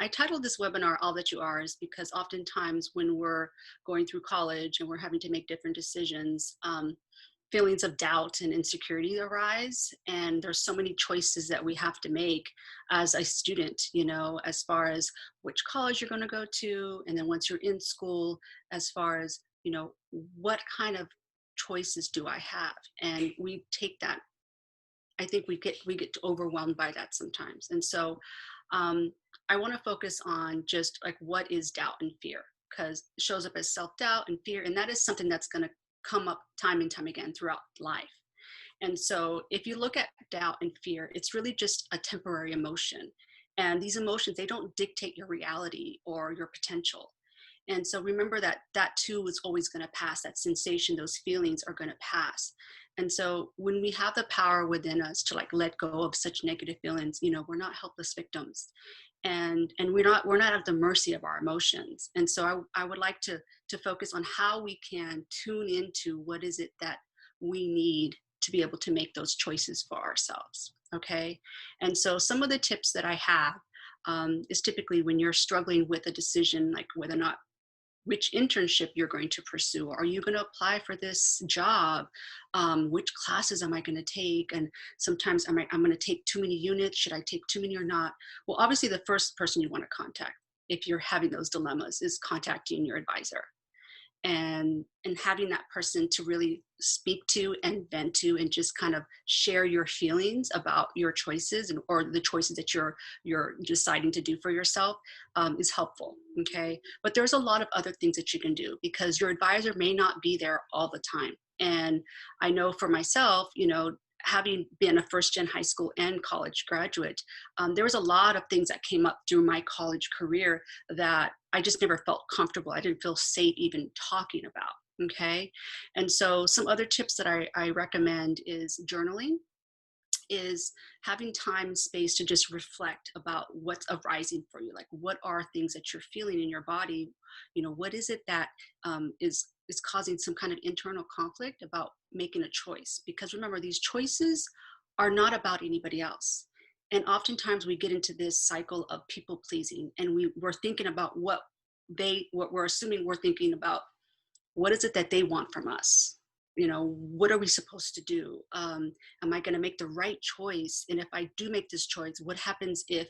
I titled this webinar All That You Are is because oftentimes when we're going through college and we're having to make different decisions, feelings of doubt and insecurity arise. And there's so many choices that we have to make as a student, you know, as far as which college you're going to go to. And then once you're in school, as far as, you know, what kind of choices do I have? And we take that, I think we get overwhelmed by that sometimes. And so I want to focus on just like what is doubt and fear, because it shows up as self-doubt and fear, and that is something that's going to come up time and time again throughout life. And so if you look at doubt and fear, it's really just a temporary emotion. And these emotions, they don't dictate your reality or your potential. And so remember that that too is always going to pass. That sensation, those feelings are going to pass. And so when we have the power within us to like let go of such negative feelings, you know, we're not helpless victims, and we're not at the mercy of our emotions. And so I would like to focus on how we can tune into what is it that we need to be able to make those choices for ourselves. Okay. And so some of the tips that I have is typically when you're struggling with a decision, like whether or not which internship you're going to pursue. Are you going to apply for this job? Which classes am I going to take? And sometimes I'm going to take too many units. Should I take too many or not? Well, obviously the first person you want to contact if you're having those dilemmas is contacting your advisor, and having that person to really speak to and vent to and just kind of share your feelings about your choices and or the choices that you're deciding to do for yourself is helpful. Okay, but there's a lot of other things that you can do because your advisor may not be there all the time. And I know for myself, you know, having been a first gen high school and college graduate, there was a lot of things that came up through my college career that I just never felt comfortable. I didn't feel safe even talking about. Okay. And so some other tips that I recommend is journaling, is having time and space to just reflect about what's arising for you. Like, what are things that you're feeling in your body? You know, what is it that is causing some kind of internal conflict about making a choice? Because remember, these choices are not about anybody else. And oftentimes we get into this cycle of people pleasing, and we're thinking about what we're assuming we're thinking about. What is it that they want from us? You know, what are we supposed to do? Am I going to make the right choice? And if I do make this choice, what happens if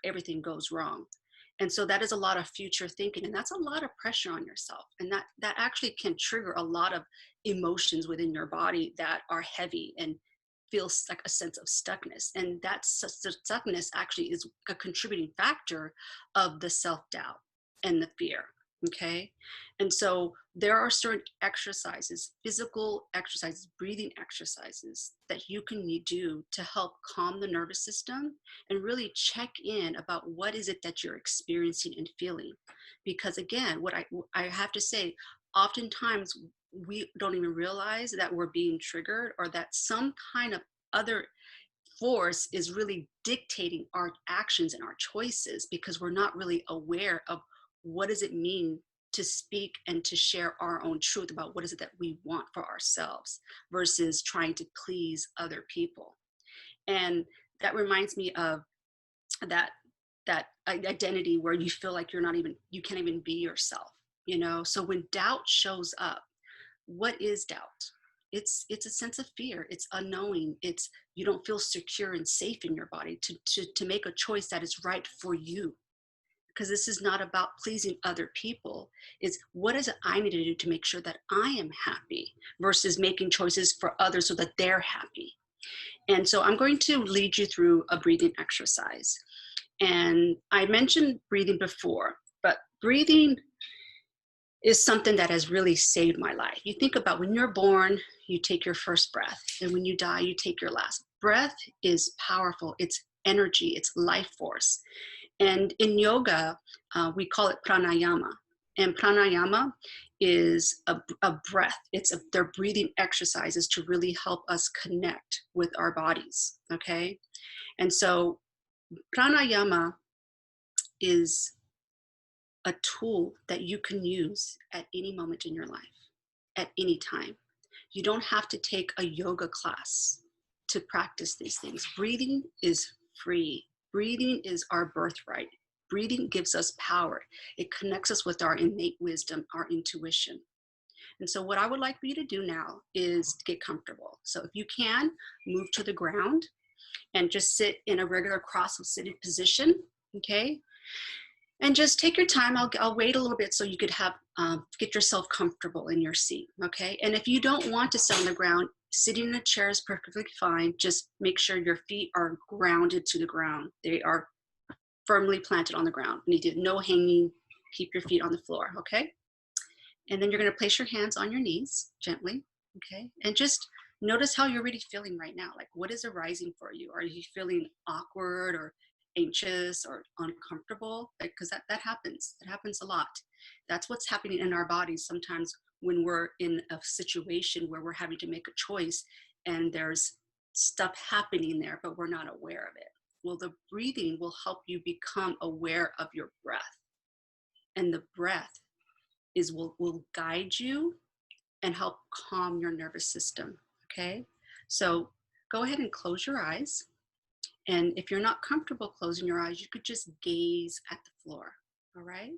everything goes wrong? And so that is a lot of future thinking, and that's a lot of pressure on yourself. And that actually can trigger a lot of emotions within your body that are heavy and feels like a sense of stuckness. And that stuckness actually is a contributing factor of the self-doubt and the fear. Okay. And so there are certain exercises, physical exercises, breathing exercises that you can do to help calm the nervous system and really check in about what is it that you're experiencing and feeling. Because again, what I have to say, oftentimes we don't even realize that we're being triggered or that some kind of other force is really dictating our actions and our choices because we're not really aware of what does it mean to speak and to share our own truth about what is it that we want for ourselves versus trying to please other people. And that reminds me of that identity where you feel like you can't even be yourself, you know? So when doubt shows up, what is doubt? It's a sense of fear. It's unknowing. It's you don't feel secure and safe in your body to make a choice that is right for you. Because this is not about pleasing other people. It's what is it I need to do to make sure that I am happy versus making choices for others so that they're happy. And so I'm going to lead you through a breathing exercise. And I mentioned breathing before, but breathing is something that has really saved my life. You think about when you're born, you take your first breath, and when you die, you take your last. Breath is powerful. It's energy. It's life force. And in yoga, we call it pranayama. And pranayama is a breath. They're breathing exercises to really help us connect with our bodies, okay? And so pranayama is a tool that you can use at any moment in your life, at any time. You don't have to take a yoga class to practice these things. Breathing is free. Breathing is our birthright. breathing gives us power. It connects us with our innate wisdom, our intuition. And so what I would like for you to do now is to get comfortable. So if you can, move to the ground and just sit in a regular cross-seated position, okay? And just take your time. I'll wait a little bit so you could have get yourself comfortable in your seat, okay? And if you don't want to sit on the ground, sitting in a chair is perfectly fine. Just make sure your feet are grounded to the ground. They are firmly planted on the ground. You need no hanging. Keep your feet on the floor, okay? And then you're going to place your hands on your knees gently, okay? And just notice how you're really feeling right now. Like, what is arising for you? Are you feeling awkward or anxious or uncomfortable? Because that happens. It happens a lot. That's what's happening in our bodies sometimes when we're in a situation where we're having to make a choice and there's stuff happening there, but we're not aware of it. Well, the breathing will help you become aware of your breath. And the breath will guide you and help calm your nervous system, okay? So go ahead and close your eyes. And if you're not comfortable closing your eyes, you could just gaze at the floor, all right?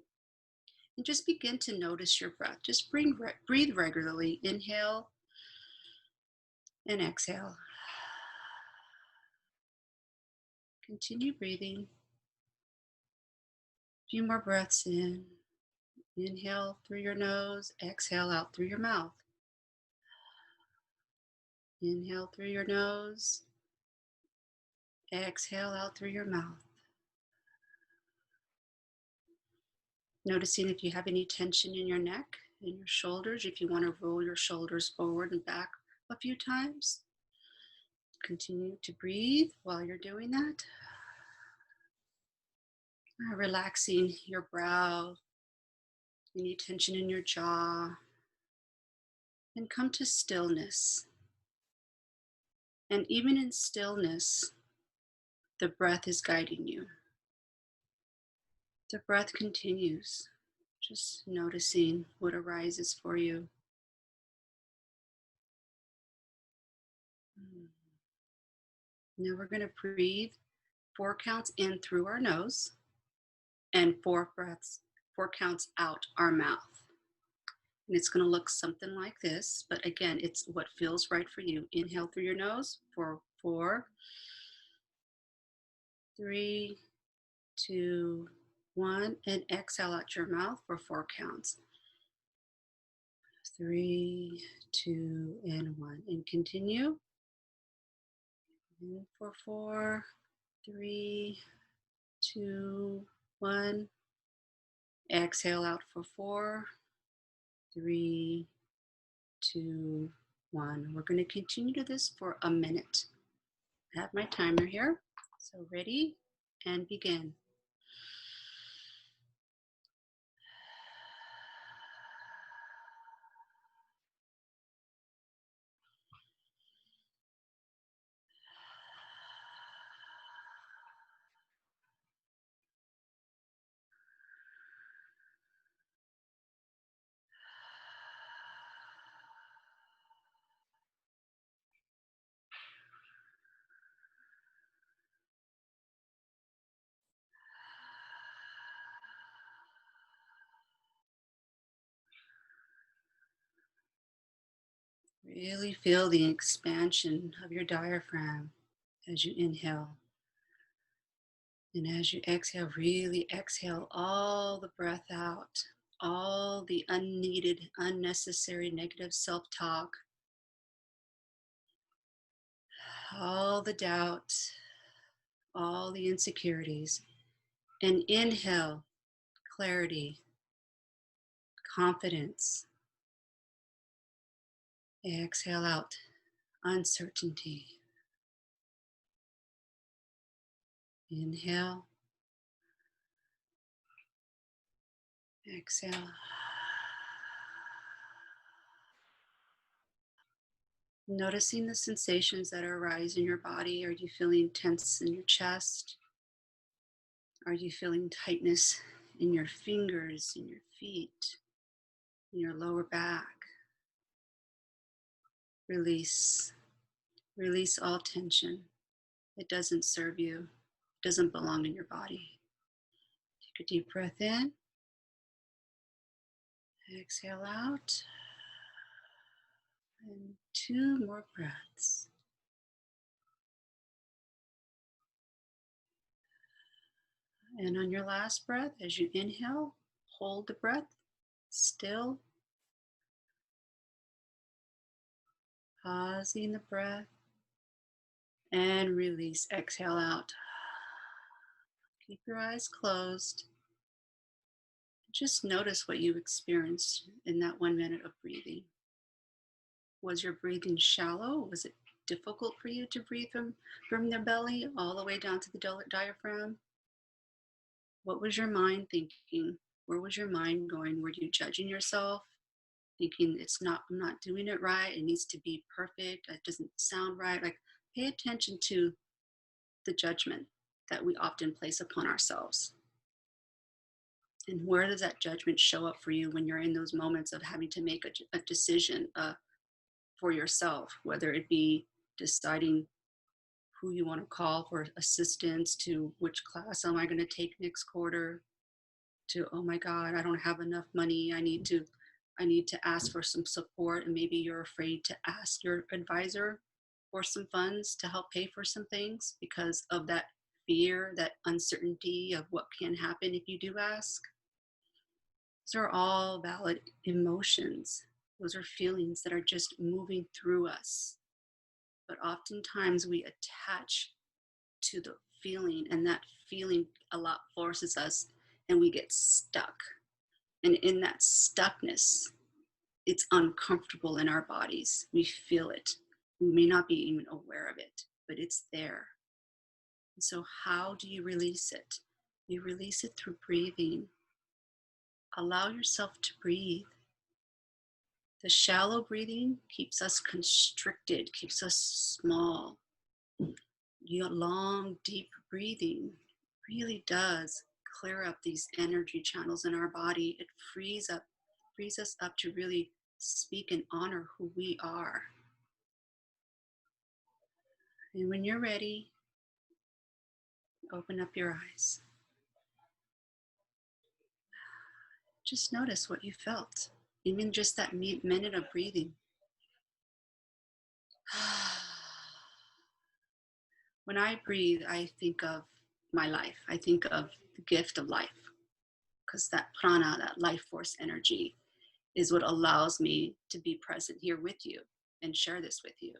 And just begin to notice your breath. Just breathe regularly. Inhale and exhale. Continue breathing. A few more breaths in. Inhale through your nose, exhale out through your mouth. Inhale through your nose, exhale out through your mouth. Noticing if you have any tension in your neck and your shoulders, if you want to roll your shoulders forward and back a few times. Continue to breathe while you're doing that. Relaxing your brow, any tension in your jaw, and come to stillness. And even in stillness, the breath is guiding you. The breath continues, just noticing what arises for you. Now we're going to breathe 4 counts in through our nose and 4 counts out our mouth. And it's going to look something like this, but again, it's what feels right for you. Inhale through your nose for 4, 3, 2, 1, and exhale out your mouth for 4 counts. 3, 2, and 1. And continue. In for 4, 3, 2, 1. Exhale out for 4, 3, 2, 1. We're going to continue to this for a minute. I have my timer here. So ready and begin. Really feel the expansion of your diaphragm as you inhale. And as you exhale, really exhale all the breath out, all the unneeded, unnecessary negative self-talk, all the doubt, all the insecurities. And inhale, clarity, confidence. Exhale out, uncertainty. Inhale, exhale. Noticing the sensations that arise in your body. Are you feeling tense in your chest? Are you feeling tightness in your fingers, in your feet, in your lower back? Release. Release all tension. It doesn't serve you. It doesn't belong in your body. Take a deep breath in. Exhale out. And 2 more breaths. And on your last breath, as you inhale, hold the breath still, pausing the breath, and release. Exhale out. Keep your eyes closed. Just notice what you experienced in that 1 minute of breathing. Was your breathing shallow? Was it difficult for you to breathe from the belly all the way down to the diaphragm? What was your mind thinking? Where was your mind going? Were you judging yourself? Thinking I'm not doing it right. It needs to be perfect. It doesn't sound right. Like, pay attention to the judgment that we often place upon ourselves. And where does that judgment show up for you when you're in those moments of having to make a decision for yourself, whether it be deciding who you want to call for assistance, to which class am I going to take next quarter, to, oh my God, I don't have enough money. I need to ask for some support. And maybe you're afraid to ask your advisor for some funds to help pay for some things because of that fear, that uncertainty of what can happen if you do ask. Those are all valid emotions. Those are feelings that are just moving through us. But oftentimes we attach to the feeling, and that feeling a lot forces us, and we get stuck. And in that stuckness, it's uncomfortable in our bodies. We feel it. We may not be even aware of it, but it's there. And so how do you release it? You release it through breathing. Allow yourself to breathe. The shallow breathing keeps us constricted, keeps us small. Your long, deep breathing really does clear up these energy channels in our body. It frees us up to really speak and honor who we are. And when you're ready, open up your eyes. Just notice what you felt, even just that minute of breathing. When I breathe, I think of my life. I think of the gift of life, because that prana, that life force energy, is what allows me to be present here with you and share this with you.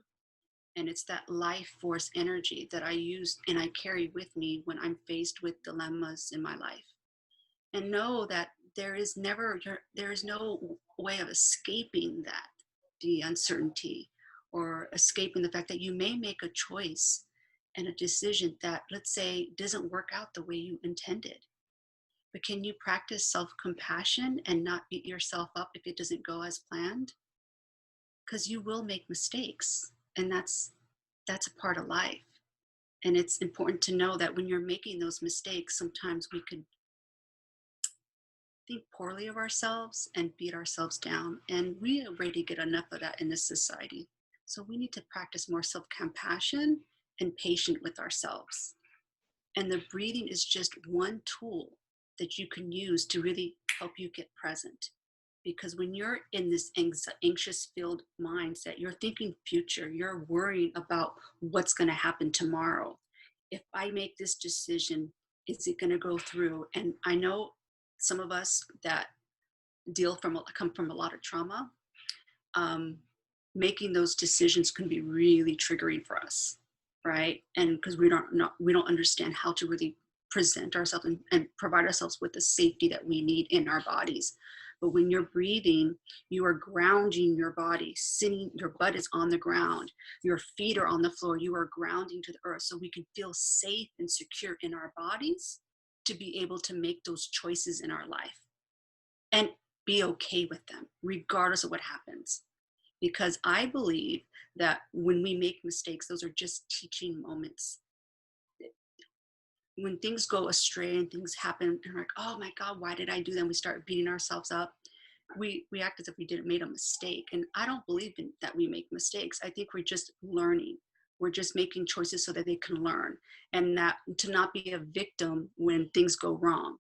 And it's that life force energy that I use and I carry with me when I'm faced with dilemmas in my life. And know that there is no way of escaping that, the uncertainty, or escaping the fact that you may make a choice and a decision that, let's say, doesn't work out the way you intended. But can you practice self-compassion and not beat yourself up if it doesn't go as planned? Because you will make mistakes, and that's a part of life. And it's important to know that when you're making those mistakes, sometimes we could think poorly of ourselves and beat ourselves down. And we already get enough of that in this society. So we need to practice more self-compassion and patient with ourselves. And the breathing is just one tool that you can use to really help you get present. Because when you're in this anxious filled mindset, you're thinking future, you're worrying about what's going to happen tomorrow. If I make this decision, is it going to go through? And I know some of us that come from a lot of trauma, making those decisions can be really triggering for us, right? And because we don't understand how to really present ourselves and provide ourselves with the safety that we need in our bodies. But when you're breathing, you are grounding your body, sitting, your butt is on the ground, your feet are on the floor, you are grounding to the earth, so we can feel safe and secure in our bodies to be able to make those choices in our life and be okay with them, regardless of what happens. Because I believe that when we make mistakes, those are just teaching moments. When things go astray and things happen, and we're like, oh my God, why did I do that? And we start beating ourselves up. We act as if we didn't made a mistake. And I don't believe in that we make mistakes. I think we're just learning. We're just making choices so that they can learn, and that to not be a victim when things go wrong.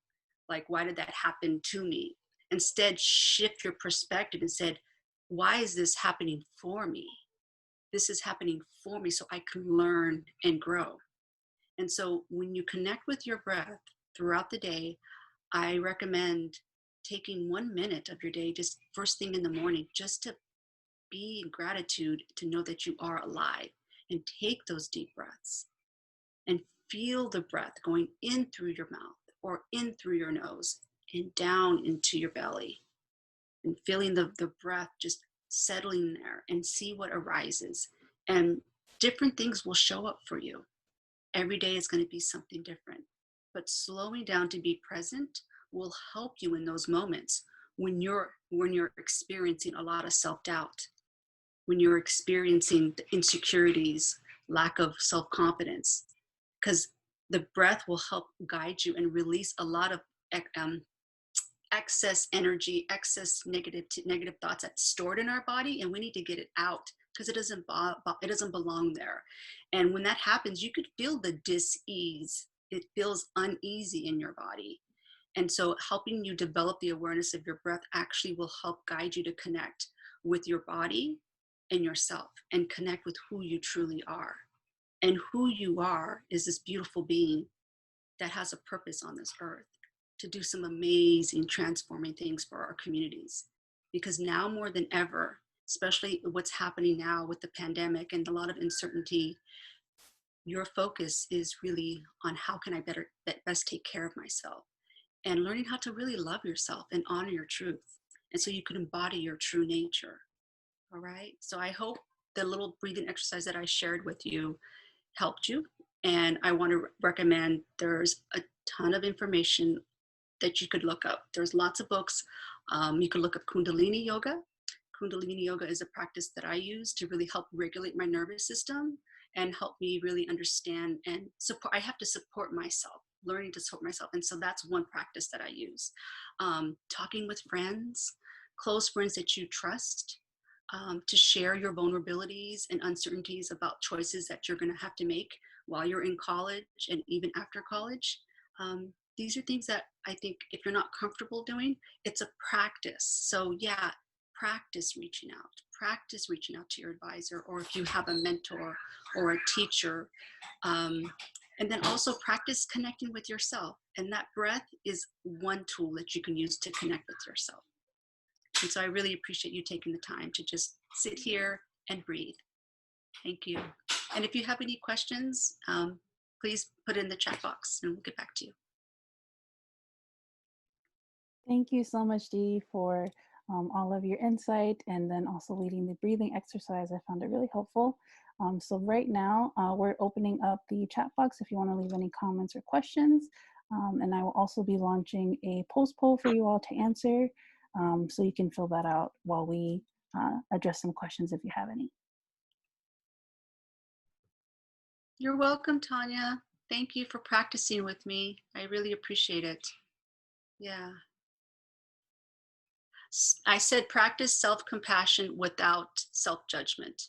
like, why did that happen to me? Instead, shift your perspective and said, why is this happening for me? This is happening for me so I can learn and grow. And so when you connect with your breath throughout the day, I recommend taking 1 minute of your day, just first thing in the morning, just to be in gratitude, to know that you are alive, and take those deep breaths and feel the breath going in through your mouth or in through your nose and down into your belly, and feeling the breath just settling there, and see what arises. And different things will show up for you. Every day is going to be something different. But slowing down to be present will help you in those moments when you're experiencing a lot of self-doubt, when you're experiencing the insecurities, lack of self-confidence, because the breath will help guide you and release a lot of um, excess energy, excess negative thoughts that's stored in our body, and we need to get it out because it doesn't belong there. And when that happens, you could feel the dis-ease. It feels uneasy in your body. And so helping you develop the awareness of your breath actually will help guide you to connect with your body and yourself, and connect with who you truly are. And who you are is this beautiful being that has a purpose on this earth to do some amazing transforming things for our communities. Because now more than ever, especially what's happening now with the pandemic and a lot of uncertainty, your focus is really on how can I best take care of myself, and learning how to really love yourself and honor your truth. And so you can embody your true nature. All right. So I hope the little breathing exercise that I shared with you helped you. And I want to recommend, there's a ton of information that you could look up. There's lots of books. You could look up Kundalini Yoga. Kundalini Yoga is a practice that I use to really help regulate my nervous system and help me really understand and support. I have to support myself, learning to support myself. And so that's one practice that I use. Talking with friends, close friends that you trust, to share your vulnerabilities and uncertainties about choices that you're going to have to make while you're in college and even after college. These are things that I think if you're not comfortable doing, it's a practice. So yeah, practice reaching out to your advisor, or if you have a mentor or a teacher. And then also practice connecting with yourself. And that breath is one tool that you can use to connect with yourself. And so I really appreciate you taking the time to just sit here and breathe. Thank you. And if you have any questions, please put it in the chat box and we'll get back to you. Thank you so much, Dee, for all of your insight, and then also leading the breathing exercise. I found it really helpful. So right now, we're opening up the chat box if you want to leave any comments or questions. And I will also be launching a post poll for you all to answer. So you can fill that out while we address some questions if you have any. You're welcome, Tanya. Thank you for practicing with me. I really appreciate it. Yeah. I said practice self-compassion without self-judgment.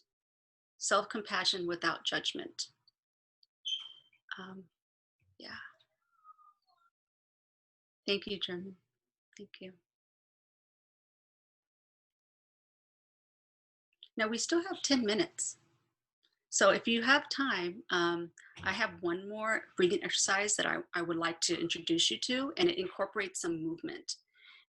Self-compassion without judgment. Yeah. Thank you, German. Thank you. Now we still have 10 minutes. So if you have time, I have one more breathing exercise that I would like to introduce you to, and it incorporates some movement.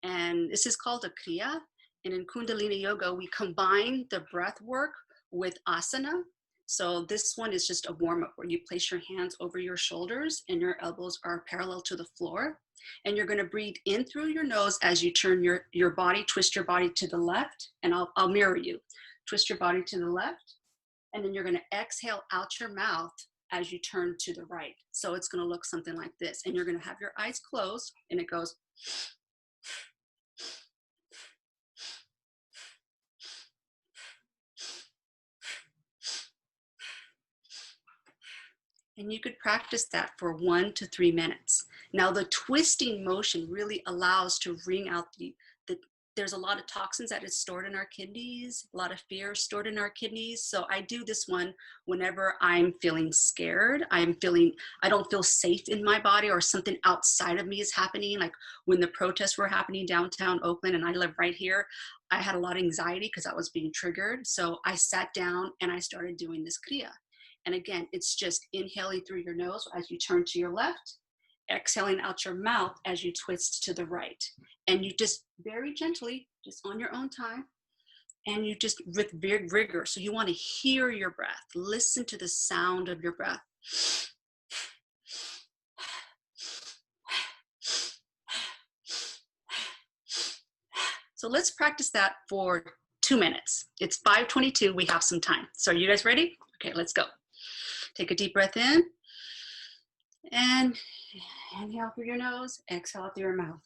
And this is called a Kriya. And in Kundalini Yoga, we combine the breath work with asana. So this one is just a warm-up where you place your hands over your shoulders and your elbows are parallel to the floor. And you're going to breathe in through your nose as you turn your body, twist your body to the left, and I'll mirror you. Twist your body to the left, and then you're going to exhale out your mouth as you turn to the right. So it's going to look something like this. And you're going to have your eyes closed, and it goes. And you could practice that for 1 to 3 minutes. Now the twisting motion really allows to wring out the there's a lot of toxins that is stored in our kidneys, a lot of fear stored in our kidneys. So I do this one whenever I'm feeling scared. I don't feel safe in my body, or something outside of me is happening. Like when the protests were happening downtown Oakland, and I live right here, I had a lot of anxiety because I was being triggered. So I sat down and I started doing this kriya. And again, it's just inhaling through your nose as you turn to your left, exhaling out your mouth as you twist to the right. And you just very gently, just on your own time, and you just with rigor. So you want to hear your breath, listen to the sound of your breath. So let's practice that for 2 minutes. It's 5:22, we have some time. So are you guys ready? Okay, let's go. Take a deep breath in, and inhale through your nose, exhale out through your mouth.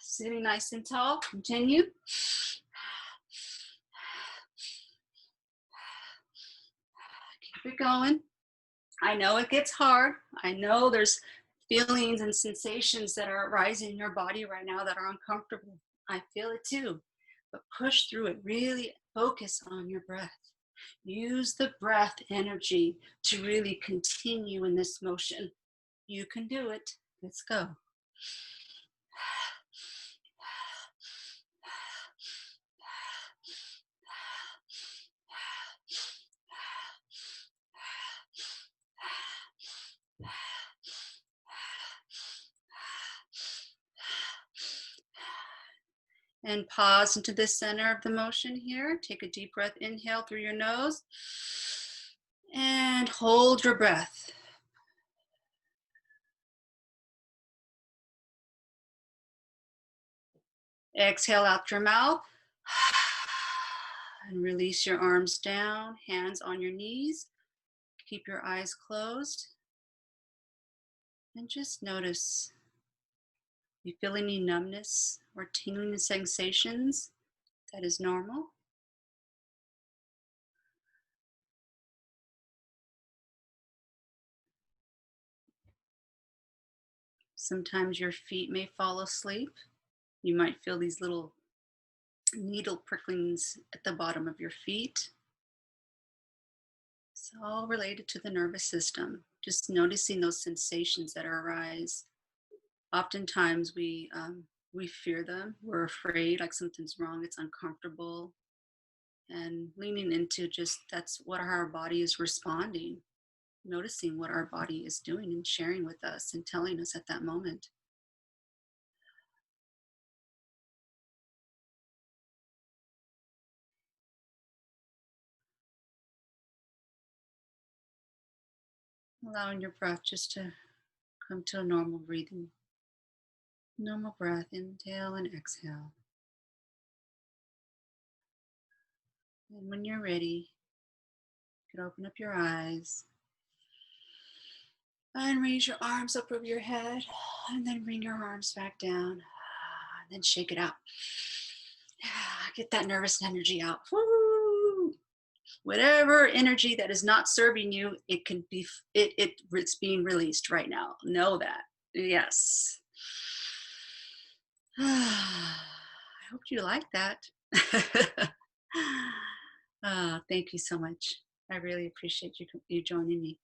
Sitting nice and tall, continue. Keep it going. I know it gets hard. I know there's feelings and sensations that are arising in your body right now that are uncomfortable. I feel it too, but push through it. Really focus on your breath. Use the breath energy to really continue in this motion. You can do it. Let's go. And pause into the center of the motion here. Take a deep breath, inhale through your nose, and hold your breath. Exhale out your mouth, and release your arms down, hands on your knees. Keep your eyes closed, and just notice. You feel any numbness or tingling sensations? That is normal. Sometimes your feet may fall asleep. You might feel these little needle pricklings at the bottom of your feet. It's all related to the nervous system. Just noticing those sensations that arise. Oftentimes we fear them. We're afraid, like something's wrong. It's uncomfortable, and leaning into just that's what our body is responding. Noticing what our body is doing and sharing with us and telling us at that moment. Allowing your breath just to come to a normal breathing. Normal breath, inhale and exhale. And when you're ready, you can open up your eyes and raise your arms up over your head, and then bring your arms back down, and then shake it out. Get that nervous energy out. Woo! Whatever energy that is not serving you, it can be it's being released right now. Know that. Yes. I hope you like that. Thank you so much. I really appreciate you joining me.